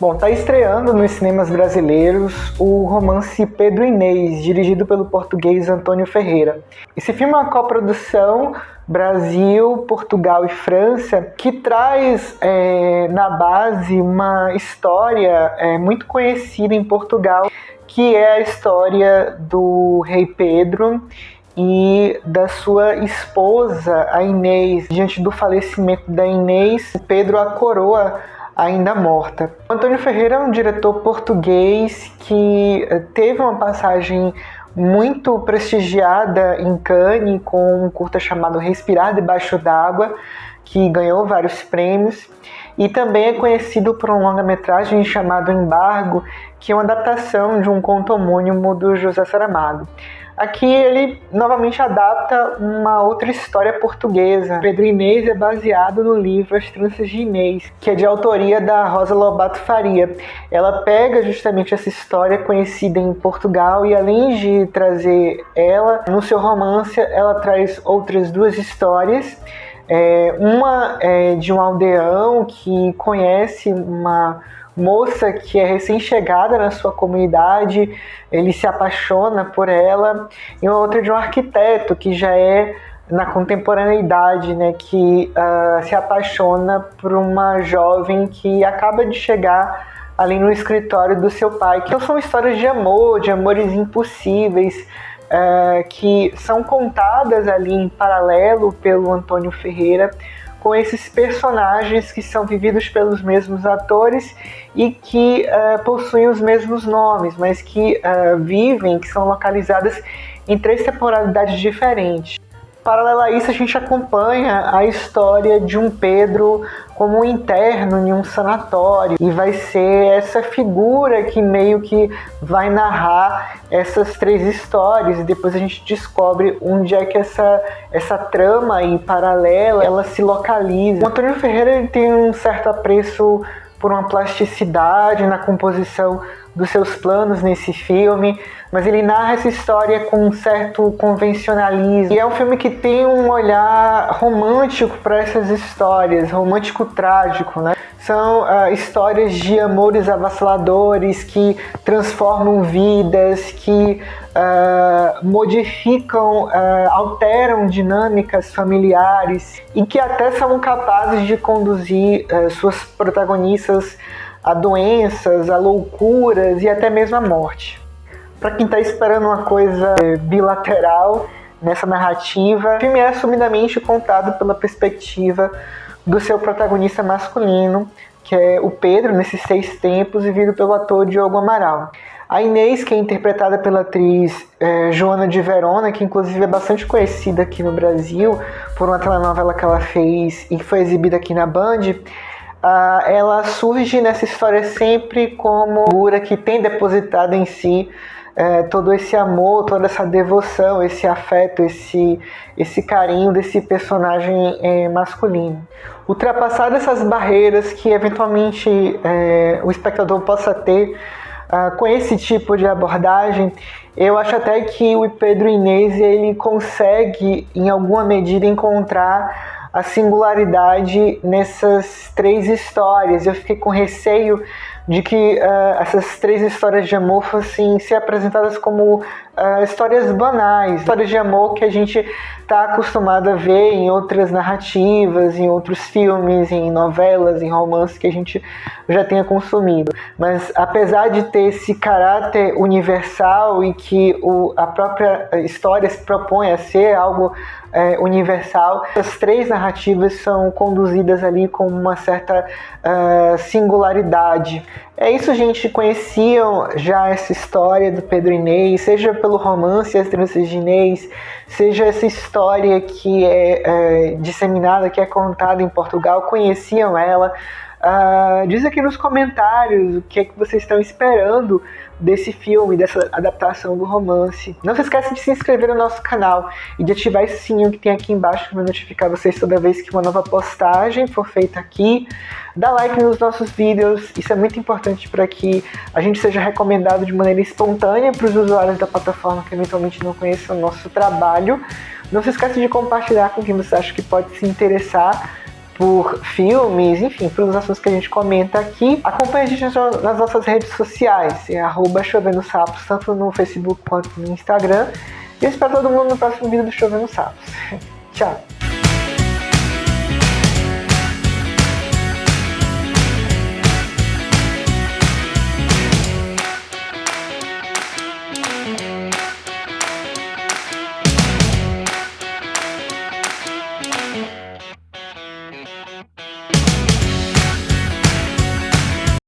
Bom, tá estreando nos cinemas brasileiros o romance Pedro Inês, dirigido pelo português Antônio Ferreira. Esse filme é uma coprodução Brasil, Portugal e França, que traz na base uma história muito conhecida em Portugal, que é a história do rei Pedro e da sua esposa, a Inês. Diante do falecimento da Inês, Pedro a coroa ainda morta. Antônio Ferreira é um diretor português que teve uma passagem muito prestigiada em Cannes com um curta chamado Respirar Debaixo d'Água, que ganhou vários prêmios, e também é conhecido por um longa-metragem chamado Embargo, que é uma adaptação de um conto homônimo do José Saramago. Aqui ele novamente adapta uma outra história portuguesa. Pedro Inês é baseado no livro As Tranças de Inês, que é de autoria da Rosa Lobato Faria. Ela pega justamente essa história conhecida em Portugal e, além de trazer ela, no seu romance ela traz outras duas histórias. Uma é de um aldeão que conhece uma moça que é recém-chegada na sua comunidade, ele se apaixona por ela, e outra de um arquiteto que já é na contemporaneidade, né, que se apaixona por uma jovem que acaba de chegar ali no escritório do seu pai. Então são histórias de amor, de amores impossíveis, que são contadas ali em paralelo pelo Antônio Ferreira, com esses personagens que são vividos pelos mesmos atores e que possuem os mesmos nomes, mas que vivem, que são localizadas em 3 temporalidades diferentes. Paralelo a isso, a gente acompanha a história de um Pedro como um interno em um sanatório, e vai ser essa figura que meio que vai narrar essas 3 histórias, e depois a gente descobre onde é que essa trama aí paralela ela se localiza. O Antônio Ferreira ele tem um certo apreço por uma plasticidade na composição dos seus planos nesse filme, mas ele narra essa história com um certo convencionalismo. E é um filme que tem um olhar romântico para essas histórias, romântico-trágico, né? São histórias de amores avassaladores que transformam vidas, que modificam, alteram dinâmicas familiares e que até são capazes de conduzir suas protagonistas a doenças, a loucuras e até mesmo a morte. Para quem está esperando uma coisa bilateral nessa narrativa, o filme é assumidamente contado pela perspectiva do seu protagonista masculino, que é o Pedro, nesses 6 tempos, vivido pelo ator Diogo Amaral. A Inês, que é interpretada pela atriz Joana de Verona, que inclusive é bastante conhecida aqui no Brasil por uma telenovela que ela fez e que foi exibida aqui na Band, ela surge nessa história sempre como figura que tem depositado em si todo esse amor, toda essa devoção, esse afeto, esse carinho desse personagem masculino. Ultrapassar essas barreiras que eventualmente o espectador possa ter com esse tipo de abordagem, eu acho até que o Pedro Inês ele consegue, em alguma medida, encontrar a singularidade nessas 3 histórias. Eu fiquei com receio de que essas 3 histórias de amor fossem ser apresentadas como histórias banais, histórias de amor que a gente está acostumado a ver em outras narrativas, em outros filmes, em novelas, em romances que a gente já tenha consumido. Mas apesar de ter esse caráter universal e que a própria história se propõe a ser algo universal, as 3 narrativas são conduzidas ali com uma certa singularidade. É isso, gente. Conheciam já essa história do Pedro Inês, seja pelo romance As Tranças de Inês, seja essa história que é disseminada, que é contada em Portugal, conheciam ela? Diz aqui nos comentários o que é que vocês estão esperando desse filme, dessa adaptação do romance. Não se esqueça de se inscrever no nosso canal e de ativar esse sininho que tem aqui embaixo que vai notificar vocês toda vez que uma nova postagem for feita aqui. Dá like nos nossos vídeos, isso é muito importante para que a gente seja recomendado de maneira espontânea para os usuários da plataforma que eventualmente não conheçam o nosso trabalho. Não se esqueça de compartilhar com quem você acha que pode se interessar por filmes, enfim, pelos assuntos que a gente comenta aqui. Acompanhe a gente nas nossas redes sociais, Chovendo Sapos, tanto no Facebook quanto no Instagram. E eu espero todo mundo no próximo vídeo do Chovendo Sapos. Tchau!